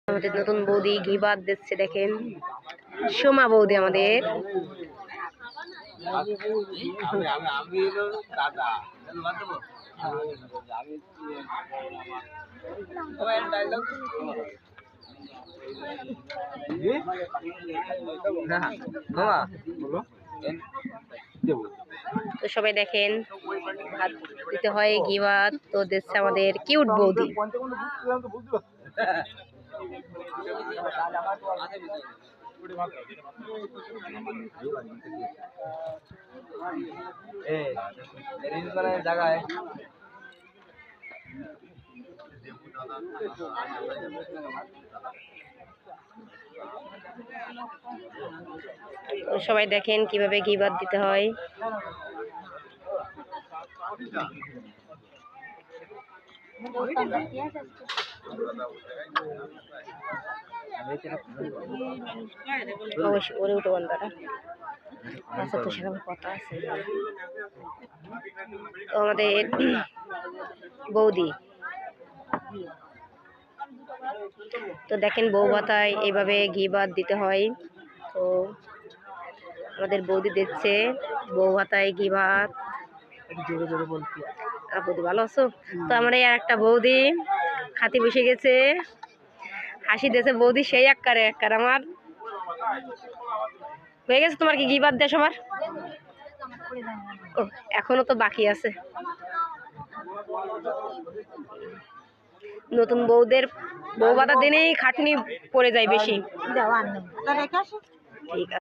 আমাদের নতুন বৌদি ঘি ভাত দিচ্ছে, দেখেন সোমা বৌদি আমাদের। তো সবাই দেখেন ভাত দিতে হয়, ঘি ভাত তো দিচ্ছে আমাদের কিউট বৌদি। জায়গায় তো সবাই দেখেন কিভাবে ঘি ভাত দিতে হয়। অবশ্যই ওরে উঠো বন্ধারা, আচ্ছা তো সেরকম কথা আছে। তো আমাদের বৌদি তো দেখেন বউ ভাতায় এইভাবে ঘি ভাত দিতে হয়। তো আমাদের বৌদি দিচ্ছে বউ ভাতায় ঘি ভাত। বৌদি ভালো আছো? তো আমরা আর একটা বৌদি খাতি বসে গেছে, হাসি দিয়েছে বৌদি সেই এককারে আমার হয়ে গেছে। তোমার কি ঘি ভাত দেয় সবার? ও এখনো তো বাকি আছে। নতুন বউদের বউ ভাতা দিনেই খাটনি পড়ে যায় বেশি। ঠিক আছে।